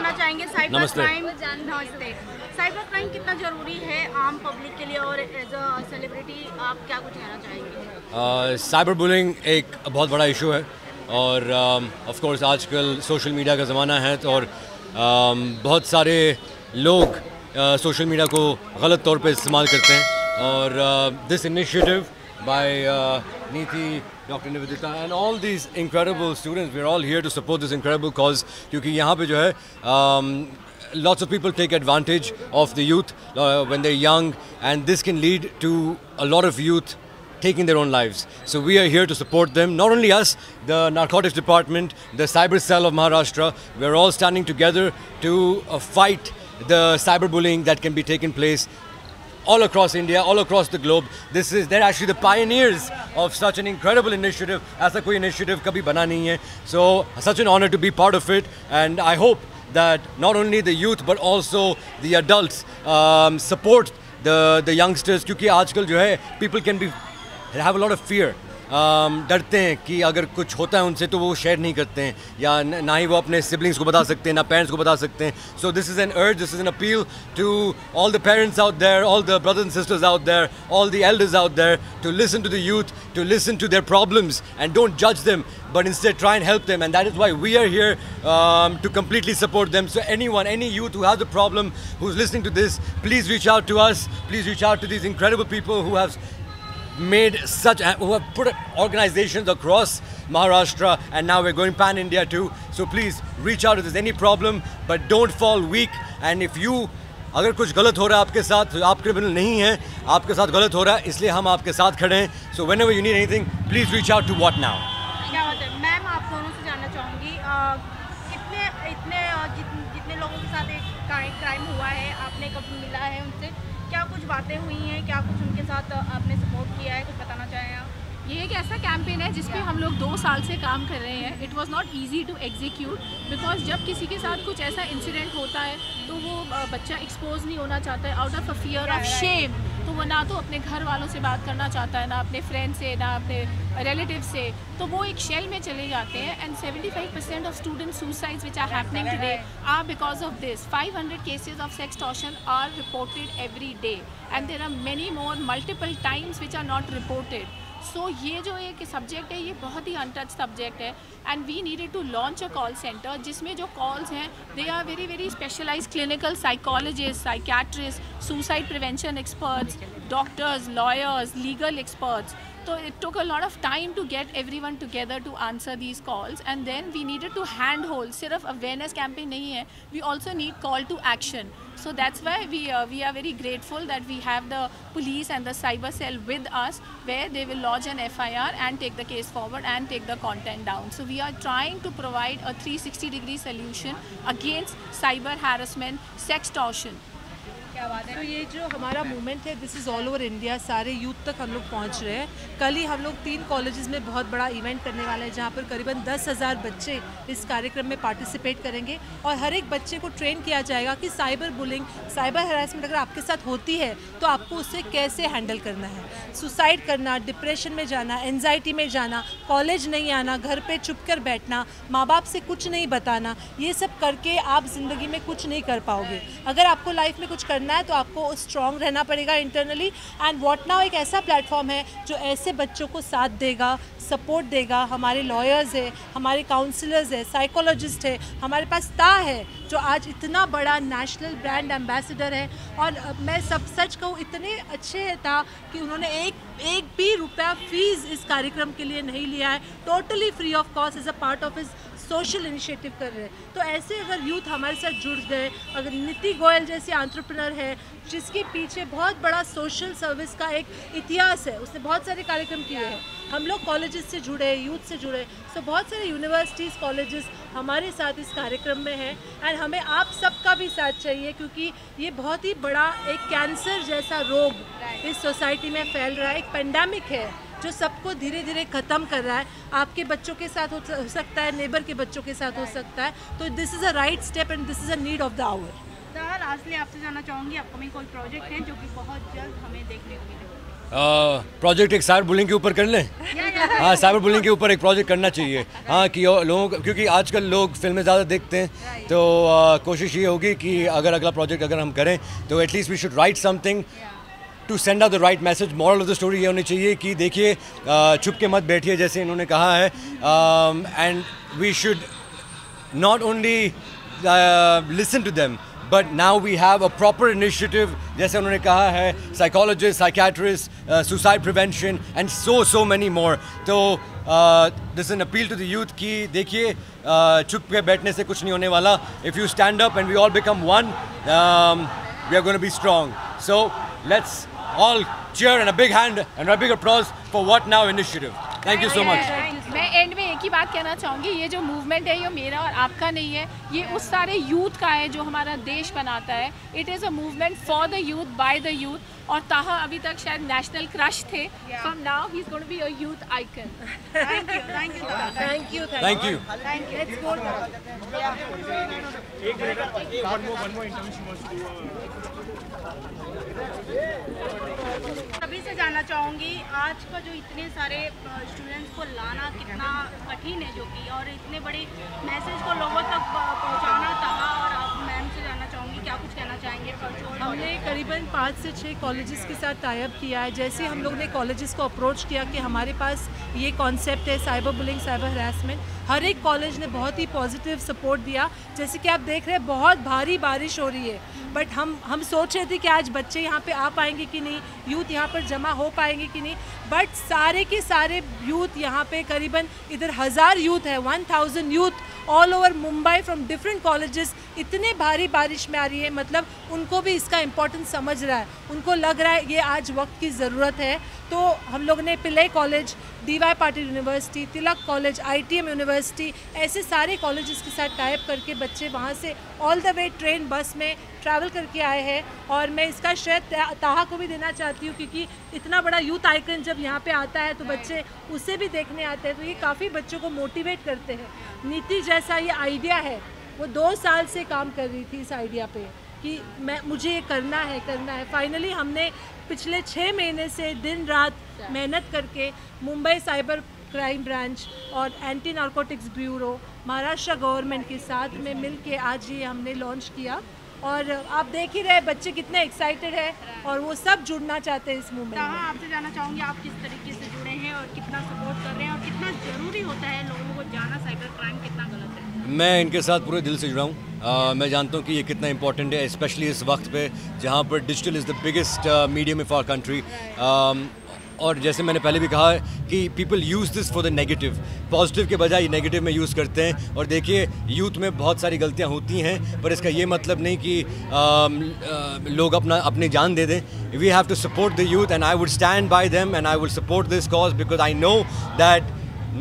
जानना चाहेंगे साइबर नमस्ते। क्राइम। नमस्ते। साइबर क्राइम कितना ज़रूरी है आम पब्लिक के लिए, और एज अ सेलिब्रिटी आप क्या कुछ कहना चाहेंगे? साइबर बुलिंग एक बहुत बड़ा इशू है और ऑफ कोर्स आजकल सोशल मीडिया का ज़माना है तो और बहुत सारे लोग सोशल मीडिया को गलत तौर पे इस्तेमाल करते हैं और this initiative by Niti, doctor Nivedita and all these incredible students, we are all here to support this incredible cause, क्योंकि यहाँ पे जो है lots of people take advantage of the youth when they're young, and this can lead to a lot of youth taking their own lives. So we are here to support them. Not only us, the Narcotics Department, the Cyber Cell of Maharashtra, we're all standing together to fight the cyberbullying that can be taken place all across India, all across the globe. They're actually the pioneers of such an incredible initiative. ऐसा कोई initiative कभी बना नहीं है. So such an honor to be part of it, and I hope that not only the youth but also the adults support the youngsters, क्योंकि आजकल जो है people can have a lot of fear. डरते हैं कि अगर कुछ होता है उनसे तो वो शेयर नहीं करते हैं, या ना ही वो अपने सिबलिंग्स को बता सकते हैं, ना पेरेंट्स को बता सकते हैं. So this is an urge, this is an appeal to all the parents out there, all the brothers and sisters out there, all the elders out there, to listen to the youth, to listen to their problems and don't जज them, but instead try and help them. And that is why we are here to completely support them. So anyone, any youth who has a problem, who's listening to this, please reach out to us. Please reach out to these incredible people who have put organizations across Maharashtra, and now we're going pan India too. So please reach out if there's any problem, but don't fall weak. And if you, अगर कुछ गलत हो रहा है आपके साथ, तो आप क्रिमिनल नहीं हैं, आपके साथ गलत हो रहा है, इसलिए हम आपके साथ खड़े हैं. So whenever you need anything, please reach out to What Now. क्या बात है मैम, आप दोनों से जानना चाहूँगी जितने लोगों के साथ एक क्राइम हुआ है, आपने कब मिला है उनसे, क्या कुछ बातें हुई हैं, क्या कुछ उनके साथ आपने सपोर्ट किया है, कुछ बताना चाहें आप? ये एक ऐसा कैंपेन है जिसपे हम लोग 2 साल से काम कर रहे हैं. It was not easy to execute because जब किसी के साथ कुछ ऐसा इंसिडेंट होता है तो वो बच्चा एक्सपोज नहीं होना चाहता है out of a fear of shame. तो वो ना तो अपने घर वालों से बात करना चाहता है, ना अपने फ्रेंड से, ना अपने रिलेटिव से. तो वो एक शेल में चले जाते हैं. And 75% of student suicides which are happening today are because of this. 500 cases of sextortion are reported every day, and there are many more multiple times which are not reported. So ये जो एक subject है ये बहुत ही untouch subject है, and we needed to launch a call centre जिसमें जो कॉल्स हैं they are very very specialise clinical psychologist, psychiatrist, suicide prevention experts, doctors, lawyers, legal experts. So it took a lot of time to get everyone together to answer these calls, and then we needed to handhold. सिर्फ awareness campaign नहीं है, we also need call to action. So that's why we are very grateful that we have the police and the cyber cell with us, where they will lodge an FIR and take the case forward and take the content down. So we are trying to provide a 360-degree solution against cyber harassment, sextortion. तो ये जो हमारा movement है this is all over India, सारे youth तक हम लोग पहुंच रहे हैं. कल ही हम लोग 3 कॉलेजेस में बहुत बड़ा इवेंट करने वाले हैं जहां पर करीबन 10,000 बच्चे इस कार्यक्रम में पार्टिसिपेट करेंगे, और हर एक बच्चे को ट्रेन किया जाएगा कि साइबर बुलिंग, साइबर हरासमेंट अगर आपके साथ होती है तो आपको उससे कैसे हैंडल करना है. सुसाइड करना, डिप्रेशन में जाना, एनजाइटी में जाना, कॉलेज नहीं आना, घर पर चुप कर बैठना, माँ बाप से कुछ नहीं बताना, ये सब करके आप ज़िंदगी में कुछ नहीं कर पाओगे. अगर आपको लाइफ में कुछ करना है तो आपको स्ट्रॉन्ग रहना पड़ेगा इंटरनली. एंड व्हाट नाउ एक ऐसा प्लेटफॉर्म है जो ऐसे बच्चों को साथ देगा, सपोर्ट देगा. हमारे लॉयर्स है, हमारे काउंसलर्स है, साइकोलॉजिस्ट है, हमारे पास ता है जो आज इतना बड़ा नेशनल ब्रांड एम्बेसडर है. और मैं सब सच कहूँ इतने अच्छे था कि उन्होंने एक भी रुपया फीस इस कार्यक्रम के लिए नहीं लिया है. Totally free of cost as a part of his social initiative कर रहे हैं. तो ऐसे अगर यूथ हमारे साथ जुड़ गए, अगर नीति गोयल जैसी एंटरप्रेन्योर है जिसके पीछे बहुत बड़ा सोशल सर्विस का एक इतिहास है, उसने बहुत सारे कार्यक्रम किए हैं. हम लोग कॉलेजेस से जुड़े, यूथ से जुड़े, सो बहुत सारे यूनिवर्सिटीज़, कॉलेजेस हमारे साथ इस कार्यक्रम में हैं. एंड हमें आप सबका भी साथ चाहिए क्योंकि ये बहुत ही बड़ा एक कैंसर जैसा रोग इस सोसाइटी में फैल रहा है. एक पेंडेमिक है जो सबको धीरे धीरे ख़त्म कर रहा है. आपके बच्चों के साथ हो सकता है, नेबर के बच्चों के साथ हो सकता है. तो this is a right step and this is a need of the hour. Lastly आपसे जानना चाहूँगी, अपकमिंग कोई प्रोजेक्ट है जो कि बहुत जल्द हमें देखने को मिलेगा? प्रोजेक्ट एक साइबर बुलिंग के ऊपर कर लें। हाँ, साइबर बुलिंग के ऊपर एक प्रोजेक्ट करना चाहिए। हाँ, कि लोगों को, क्योंकि आजकल लोग फिल्में ज़्यादा देखते हैं, तो कोशिश ये होगी कि अगर अगला प्रोजेक्ट अगर हम करें तो at least we should write something to send out the right message. Moral of the story ये होनी चाहिए कि देखिए, छुप के मत बैठिए, जैसे इन्होंने कहा है, and we should not only listen to them, but now we have a proper initiative, जैसे उन्होंने कहा है, psychologists, psychiatrists, suicide prevention and so many more. तो this is an appeal to the youth कि देखिए, चुप के बैठने से कुछ नहीं होने वाला. If you stand up and we all become one, we are going to be strong. So let's all cheer and a big hand and a big applause for What Now initiative. Thank you so much. मैं and में एक ही बात कहना चाहूँगी, ये जो movement है ये मेरा और आपका नहीं है, ये उस सारे यूथ का है जो हमारा देश बनाता है. It is a movement for the youth, by the youth. और ताहा अभी तक शायद नेशनल क्रश थे. From now he is going to be a youth icon. Thank you, thank you, thank you, Thank you. Thank you. Let's go. सभी से जानना चाहूँगी, आज का जो इतने सारे स्टूडेंट्स को लाना कितना कठिन है, जो कि और इतने बड़े मैसेज को लोगों तक पहुँचाना था. और आप मैम से जानना चाहूँगी, क्या कुछ कहना चाहेंगे? हमने करीबन 5 से 6 कॉलेजेस के साथ टाई अप किया है. जैसे हम लोग ने कॉलेजेस को अप्रोच किया कि हमारे पास ये कॉन्सेप्ट है साइबर बुलिंग, साइबर हरासमेंट, हर एक कॉलेज ने बहुत ही पॉजिटिव सपोर्ट दिया. जैसे कि आप देख रहे हैं, बहुत भारी बारिश हो रही है, बट हम सोच रहे थे कि आज बच्चे यहाँ पे आ पाएंगे कि नहीं, यूथ यहाँ पर जमा हो पाएंगे कि नहीं, बट सारे के सारे यूथ यहाँ पे, करीबन इधर 1000 यूथ है, 1000 youth all over Mumbai from different colleges. इतने भारी बारिश में आ रही है, मतलब उनको भी इसका इम्पोर्टेंस समझ रहा है, उनको लग रहा है ये आज वक्त की ज़रूरत है. तो हम लोग ने Pillai college, DY Patil university, Tilak college, ITM university, ऐसे सारे कॉलेजेस के साथ टाइप करके बच्चे वहाँ से all the way train bus में ट्रैवल करके आए हैं. और मैं इसका श्रेय ताहा को भी देना चाहती हूँ, क्योंकि इतना बड़ा यूथ आइकन जब यहाँ पे आता है तो बच्चे उसे भी देखने आते हैं, तो ये काफ़ी बच्चों को मोटिवेट करते हैं. नीति जैसा ये आइडिया है, वो 2 साल से काम कर रही थी इस आइडिया पे कि मुझे ये करना है. फाइनली हमने पिछले 6 महीने से दिन रात मेहनत करके मुंबई साइबर क्राइम ब्रांच और anti narcotics bureau, Maharashtra government के साथ में मिलके आज ये हमने लॉन्च किया. और आप देख ही रहे बच्चे कितने एक्साइटेड है और वो सब जुड़ना चाहते हैं इस मूवमेंट में. आपसे जानना चाहूँगी, आप किस तरीके से जुड़े हैं और कितना सपोर्ट कर रहे हैं, और कितना ज़रूरी होता है लोगों को जाना साइबर क्राइम कितना गलत है? मैं इनके साथ पूरे दिल से जुड़ा हूँ. मैं जानता हूँ कि ये कितना इंपॉर्टेंट है, स्पेशली इस वक्त पे जहाँ पर digital is the biggest medium of our country. और जैसे मैंने पहले भी कहा कि people use this for the negative, positive के बजाय नेगेटिव में यूज़ करते हैं. और देखिए, यूथ में बहुत सारी गलतियाँ होती हैं, पर इसका ये मतलब नहीं कि लोग अपनी जान दे दें. We have to support the youth and I would stand by them and I would support this cause, because I know that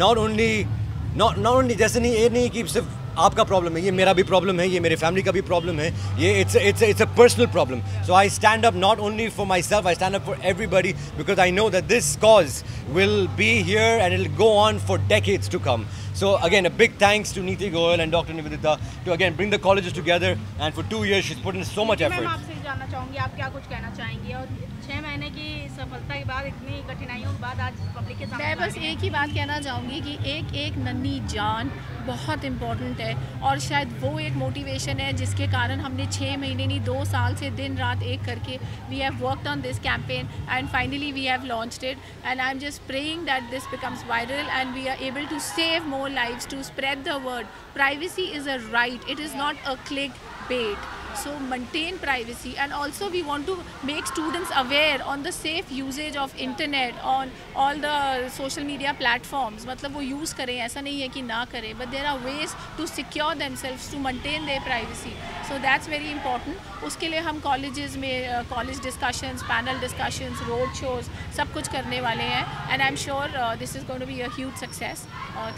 not only जैसे नहीं, ये नहीं कि सिर्फ आपका प्रॉब्लम है, ये मेरा भी प्रॉब्लम है, ये मेरे फैमिली का भी प्रॉब्लम है, ये it's a personal problem. So I stand up not only for myself, I stand up for everybody, because I know that this cause will be here and it will go on for decades to come. So again, a big thanks to Neeti Goyal and Dr. Nivedita to again bring the colleges together, and for 2 years she's put in so much effort. मैं आपसे जानना चाहूँगी, आप क्या कुछ कहना चाहेंगी, और 6 महीने की सफलता के बाद, इतनी कठिनाइयों के बाद आज पब्लिक के सामने मैं बस एक ही बात कहना चाहूँगी कि एक नन्ही जान बहुत इम्पॉर्टेंट है. और शायद वो एक मोटिवेशन है जिसके कारण हमने 6 महीने नहीं 2 साल से दिन रात एक करके we have worked on this campaign and finally we have launched it. And I am just praying that this becomes viral and we are able to save more lives, to spread the word. Privacy is a right, it is not a clickbait. So maintain privacy, and also we want to make students aware on the safe usage of internet, on all the social media platforms. मतलब वो use करें, ऐसा नहीं है कि ना करें, but there are ways to secure themselves, to maintain their privacy. So that's very important. उसके लिए हम colleges में college discussions, panel discussions, road shows सब कुछ करने वाले हैं, and I'm sure this is going to be a huge success.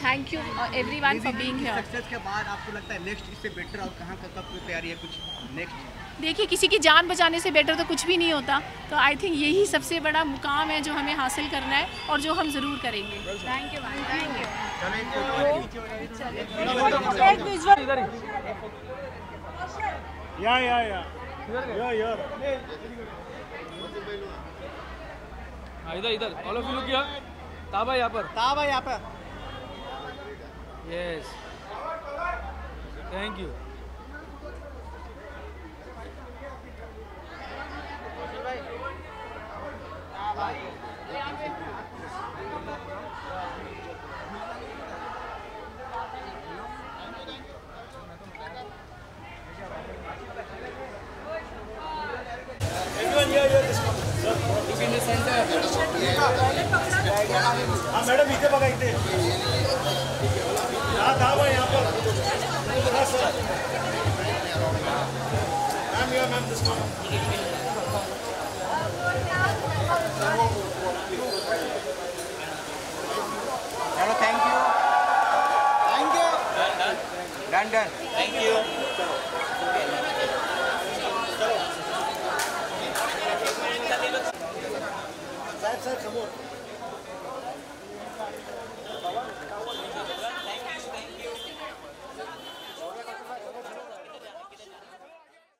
Thank you everyone for being here. Success के बाद आपको लगता है नेक्स्ट इससे बेटर और कहाँ कब की तैयारी है कुछ नेक्स्ट? देखिए, किसी की जान बचाने से बेटर तो कुछ भी नहीं होता, तो आई थिंक यही सबसे बड़ा मुकाम है जो हमें हासिल करना है और जो हम ज़रूर करेंगे. Thank you ma'am, thank you. या इधर इधर all of you look here. ताबा यहाँ पर, ताबा यहाँ पर। Yes thank you. हाँ मैडम इथे बघा इथे हाँ धावा यहाँ पर हाँ सर मैम या मैम दिस वन चलो thank you done done thank you.